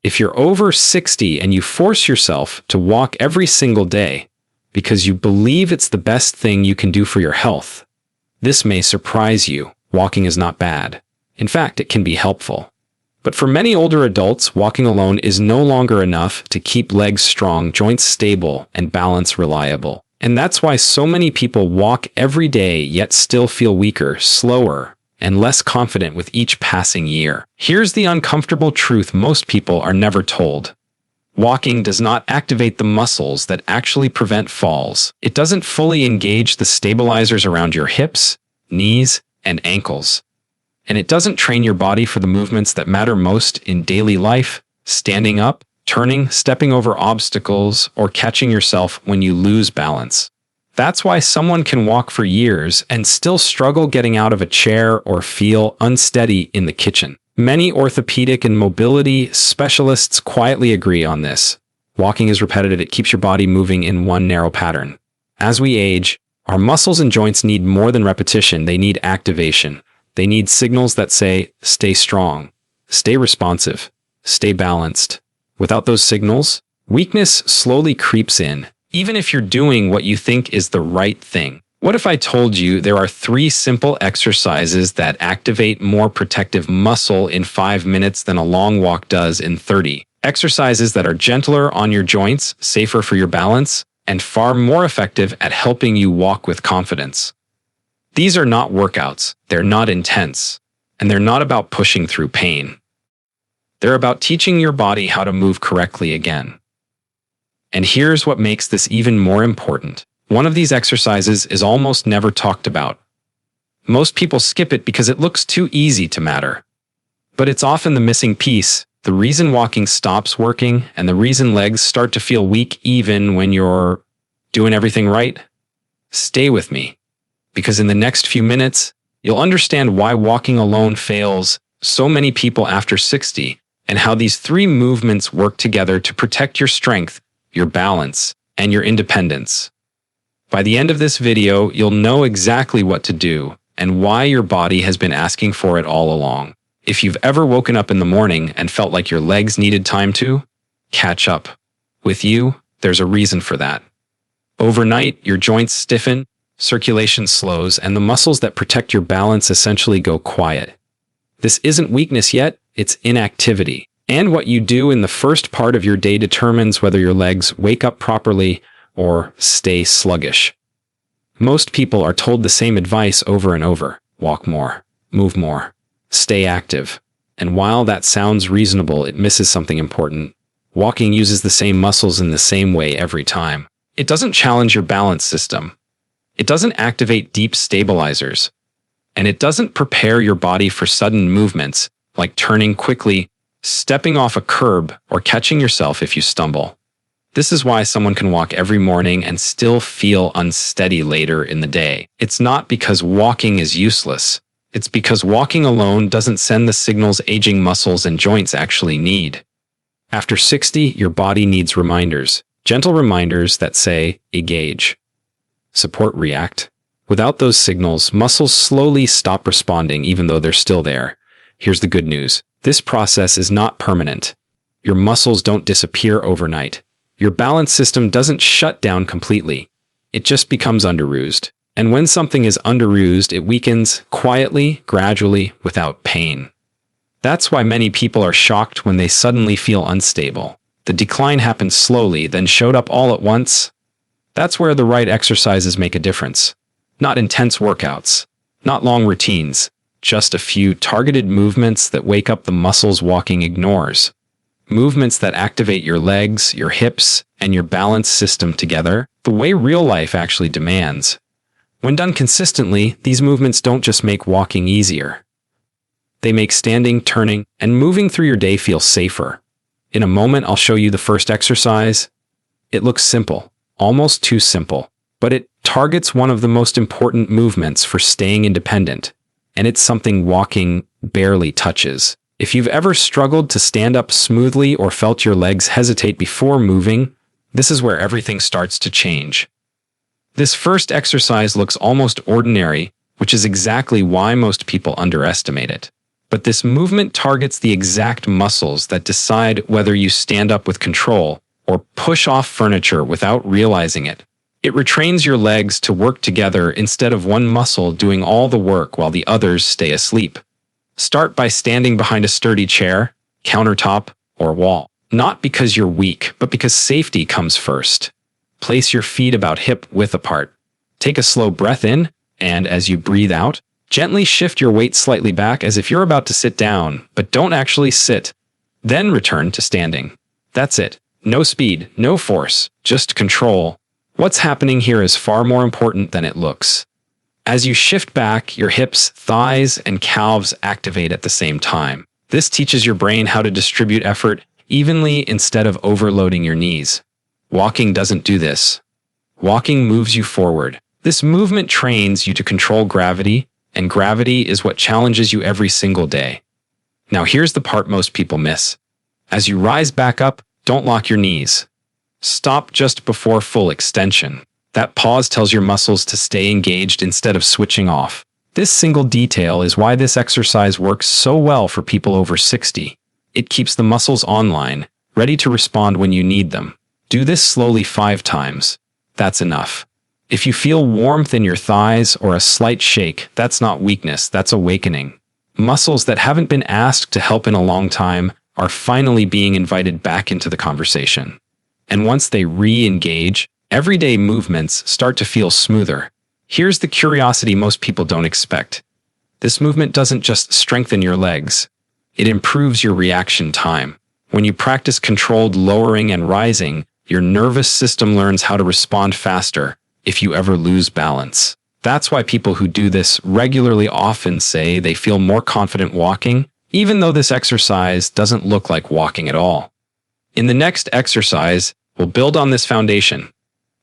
If you're over 60 and you force yourself to walk every single day because you believe it's the best thing you can do for your health, this may surprise you. Walking is not bad. In fact, it can be helpful. But for many older adults, walking alone is no longer enough to keep legs strong, joints stable, and balance reliable. And that's why so many people walk every day yet still feel weaker, slower, and less confident with each passing year. Here's the uncomfortable truth most people are never told. Walking does not activate the muscles that actually prevent falls. It doesn't fully engage the stabilizers around your hips, knees, and ankles. And it doesn't train your body for the movements that matter most in daily life: standing up, turning, stepping over obstacles, or catching yourself when you lose balance. That's why someone can walk for years and still struggle getting out of a chair or feel unsteady in the kitchen. Many orthopedic and mobility specialists quietly agree on this. Walking is repetitive. It keeps your body moving in one narrow pattern. As we age, our muscles and joints need more than repetition. They need activation. They need signals that say, stay strong, stay responsive, stay balanced. Without those signals, weakness slowly creeps in, even if you're doing what you think is the right thing. What if I told you there are 3 simple exercises that activate more protective muscle in 5 minutes than a long walk does in 30? Exercises that are gentler on your joints, safer for your balance, and far more effective at helping you walk with confidence. These are not workouts, they're not intense, and they're not about pushing through pain. They're about teaching your body how to move correctly again. And here's what makes this even more important. One of these exercises is almost never talked about. Most people skip it because it looks too easy to matter. But it's often the missing piece, the reason walking stops working, and the reason legs start to feel weak even when you're doing everything right. Stay with me, because in the next few minutes, you'll understand why walking alone fails so many people after 60, and how these 3 movements work together to protect your strength, your balance, and your independence. By the end of this video, you'll know exactly what to do and why your body has been asking for it all along. If you've ever woken up in the morning and felt like your legs needed time to catch up with you, there's a reason for that. Overnight, your joints stiffen, circulation slows, and the muscles that protect your balance essentially go quiet. This isn't weakness yet, it's inactivity. And what you do in the first part of your day determines whether your legs wake up properly or stay sluggish. Most people are told the same advice over and over: walk more, move more, stay active. And while that sounds reasonable, it misses something important. Walking uses the same muscles in the same way every time. It doesn't challenge your balance system. It doesn't activate deep stabilizers. And it doesn't prepare your body for sudden movements, like turning quickly, stepping off a curb, or catching yourself if you stumble. This is why someone can walk every morning and still feel unsteady later in the day. It's not because walking is useless. It's because walking alone doesn't send the signals aging muscles and joints actually need. After 60, your body needs reminders. Gentle reminders that say, engage, support, react. Without those signals, muscles slowly stop responding even though they're still there. Here's the good news. This process is not permanent. Your muscles don't disappear overnight. Your balance system doesn't shut down completely. It just becomes underused. And when something is underused, it weakens quietly, gradually, without pain. That's why many people are shocked when they suddenly feel unstable. The decline happens slowly, then showed up all at once. That's where the right exercises make a difference. Not intense workouts, not long routines, just a few targeted movements that wake up the muscles walking ignores. Movements that activate your legs, your hips, and your balance system together, the way real life actually demands. When done consistently, these movements don't just make walking easier. They make standing, turning, and moving through your day feel safer. In a moment, I'll show you the first exercise. It looks simple, almost too simple, but it targets one of the most important movements for staying independent. And it's something walking barely touches. If you've ever struggled to stand up smoothly or felt your legs hesitate before moving, this is where everything starts to change. This first exercise looks almost ordinary, which is exactly why most people underestimate it. But this movement targets the exact muscles that decide whether you stand up with control or push off furniture without realizing it. It retrains your legs to work together instead of one muscle doing all the work while the others stay asleep. Start by standing behind a sturdy chair, countertop, or wall. Not because you're weak, but because safety comes first. Place your feet about hip width apart. Take a slow breath in, and as you breathe out, gently shift your weight slightly back as if you're about to sit down, but don't actually sit. Then return to standing. That's it. No speed, no force, just control. What's happening here is far more important than it looks. As you shift back, your hips, thighs, and calves activate at the same time. This teaches your brain how to distribute effort evenly instead of overloading your knees. Walking doesn't do this. Walking moves you forward. This movement trains you to control gravity, and gravity is what challenges you every single day. Now here's the part most people miss. As you rise back up, don't lock your knees. Stop just before full extension. That pause tells your muscles to stay engaged instead of switching off. This single detail is why this exercise works so well for people over 60. It keeps the muscles online, ready to respond when you need them. Do this slowly 5 times. That's enough. If you feel warmth in your thighs or a slight shake, that's not weakness, that's awakening. Muscles that haven't been asked to help in a long time are finally being invited back into the conversation. And once they re-engage, everyday movements start to feel smoother. Here's the curiosity most people don't expect. This movement doesn't just strengthen your legs. It improves your reaction time. When you practice controlled lowering and rising, your nervous system learns how to respond faster if you ever lose balance. That's why people who do this regularly often say they feel more confident walking, even though this exercise doesn't look like walking at all. In the next exercise, we'll build on this foundation.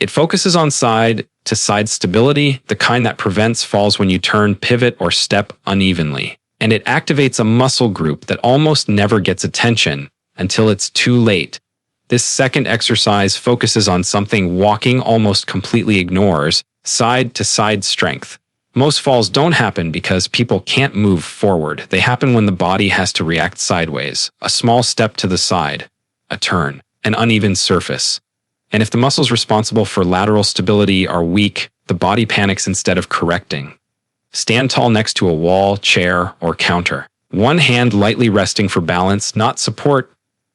It focuses on side-to-side stability, the kind that prevents falls when you turn, pivot, or step unevenly. And it activates a muscle group that almost never gets attention until it's too late. This second exercise focuses on something walking almost completely ignores: side-to-side strength. Most falls don't happen because people can't move forward. They happen when the body has to react sideways. A small step to the side, a turn, an uneven surface. And if the muscles responsible for lateral stability are weak, the body panics instead of correcting. Stand tall next to a wall, chair, or counter. One hand lightly resting for balance, not support.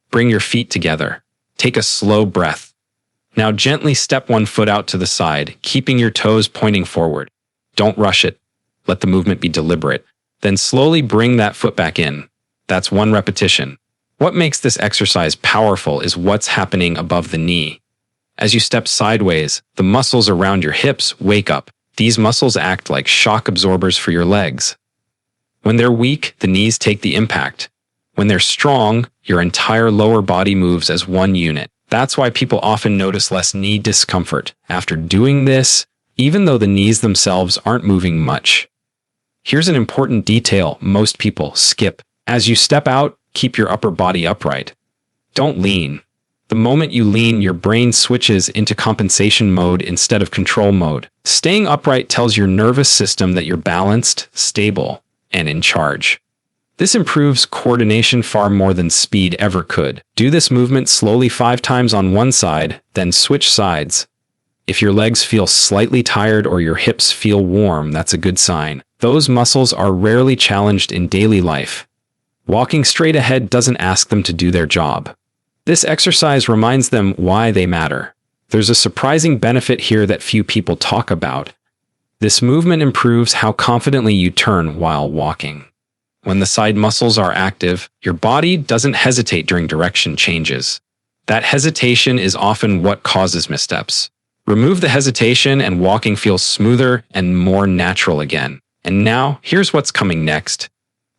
Bring your feet together. Take a slow breath. Now gently step one foot out to the side, keeping your toes pointing forward. Don't rush it. Let the movement be deliberate. Then slowly bring that foot back in. That's one repetition. What makes this exercise powerful is what's happening above the knee. As you step sideways, the muscles around your hips wake up. These muscles act like shock absorbers for your legs. When they're weak, the knees take the impact. When they're strong, your entire lower body moves as one unit. That's why people often notice less knee discomfort after doing this, even though the knees themselves aren't moving much. Here's an important detail most people skip. As you step out, keep your upper body upright. Don't lean. The moment you lean, your brain switches into compensation mode instead of control mode. Staying upright tells your nervous system that you're balanced, stable, and in charge. This improves coordination far more than speed ever could. Do this movement slowly 5 times on one side, then switch sides. If your legs feel slightly tired or your hips feel warm, that's a good sign. Those muscles are rarely challenged in daily life. Walking straight ahead doesn't ask them to do their job. This exercise reminds them why they matter. There's a surprising benefit here that few people talk about. This movement improves how confidently you turn while walking. When the side muscles are active, your body doesn't hesitate during direction changes. That hesitation is often what causes missteps. Remove the hesitation and walking feels smoother and more natural again. And now, here's what's coming next.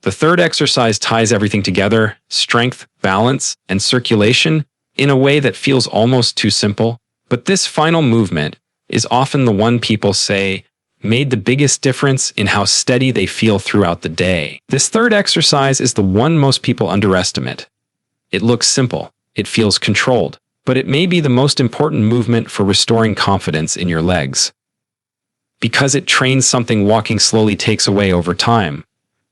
The third exercise ties everything together: strength, balance, and circulation in a way that feels almost too simple. But this final movement is often the one people say made the biggest difference in how steady they feel throughout the day. This third exercise is the one most people underestimate. It looks simple, it feels controlled, but it may be the most important movement for restoring confidence in your legs. Because it trains something walking slowly takes away over time: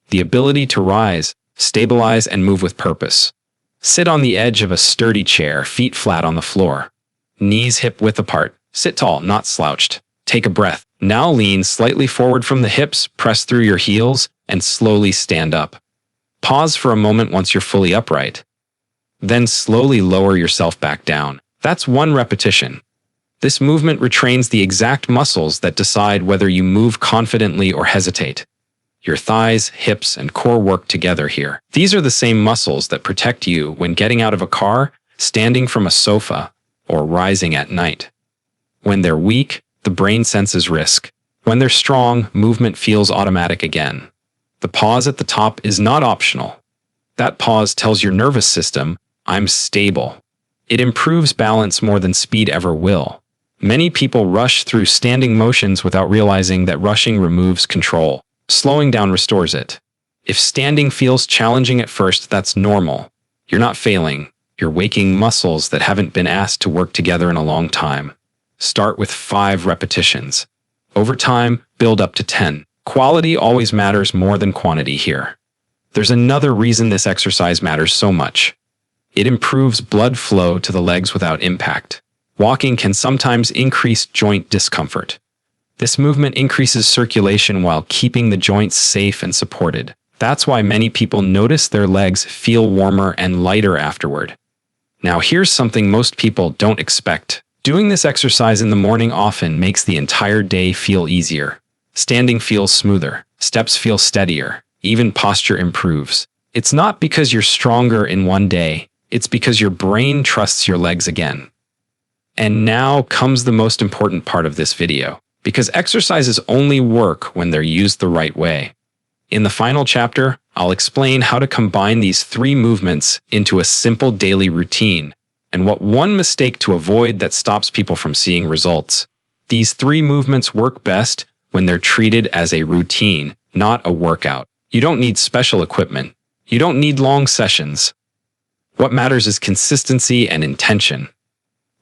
the ability to rise, stabilize, and move with purpose. Sit on the edge of a sturdy chair, feet flat on the floor. Knees hip-width apart. Sit tall, not slouched. Take a breath. Now lean slightly forward from the hips, press through your heels, and slowly stand up. Pause for a moment once you're fully upright. Then slowly lower yourself back down. That's 1 repetition. This movement retrains the exact muscles that decide whether you move confidently or hesitate. Your thighs, hips, and core work together here. These are the same muscles that protect you when getting out of a car, standing from a sofa, or rising at night. When they're weak, the brain senses risk. When they're strong, movement feels automatic again. The pause at the top is not optional. That pause tells your nervous system, I'm stable. It improves balance more than speed ever will. Many people rush through standing motions without realizing that rushing removes control. Slowing down restores it. If standing feels challenging at first, that's normal. You're not failing. You're waking muscles that haven't been asked to work together in a long time. Start with 5 repetitions. Over time, build up to 10. Quality always matters more than quantity here. There's another reason this exercise matters so much. It improves blood flow to the legs without impact. Walking can sometimes increase joint discomfort. This movement increases circulation while keeping the joints safe and supported. That's why many people notice their legs feel warmer and lighter afterward. Now here's something most people don't expect. Doing this exercise in the morning often makes the entire day feel easier. Standing feels smoother, steps feel steadier, even posture improves. It's not because you're stronger in one day, it's because your brain trusts your legs again. And now comes the most important part of this video, because exercises only work when they're used the right way. In the final chapter, I'll explain how to combine these 3 movements into a simple daily routine, and what one mistake to avoid that stops people from seeing results. These 3 movements work best when they're treated as a routine, not a workout. You don't need special equipment. You don't need long sessions. What matters is consistency and intention.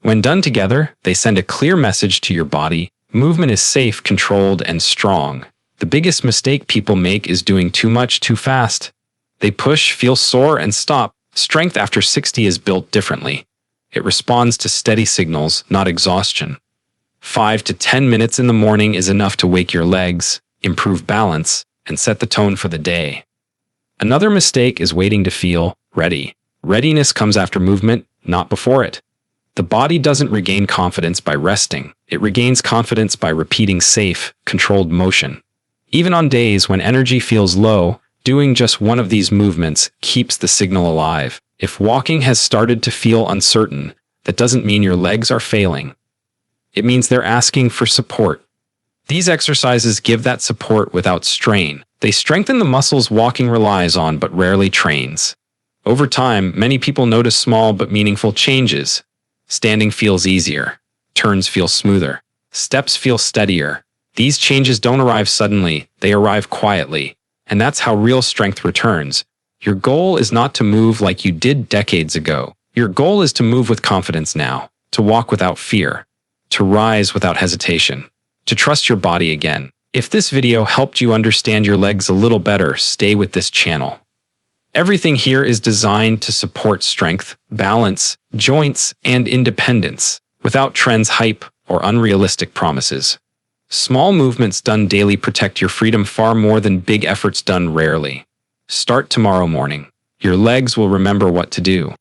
When done together, they send a clear message to your body. Movement is safe, controlled, and strong. The biggest mistake people make is doing too much too fast. They push, feel sore, and stop. Strength after 60 is built differently. It responds to steady signals, not exhaustion. 5 to 10 minutes in the morning is enough to wake your legs, improve balance, and set the tone for the day. Another mistake is waiting to feel ready. Readiness comes after movement, not before it. The body doesn't regain confidence by resting. It regains confidence by repeating safe, controlled motion. Even on days when energy feels low, doing just one of these movements keeps the signal alive. If walking has started to feel uncertain, that doesn't mean your legs are failing. It means they're asking for support. These exercises give that support without strain. They strengthen the muscles walking relies on but rarely trains. Over time, many people notice small but meaningful changes. Standing feels easier. Turns feel smoother. Steps feel steadier. These changes don't arrive suddenly, they arrive quietly. And that's how real strength returns. Your goal is not to move like you did decades ago. Your goal is to move with confidence now, to walk without fear, to rise without hesitation, to trust your body again. If this video helped you understand your legs a little better, stay with this channel. Everything here is designed to support strength, balance, joints, and independence, without trends, hype, or unrealistic promises. Small movements done daily protect your freedom far more than big efforts done rarely. Start tomorrow morning. Your legs will remember what to do.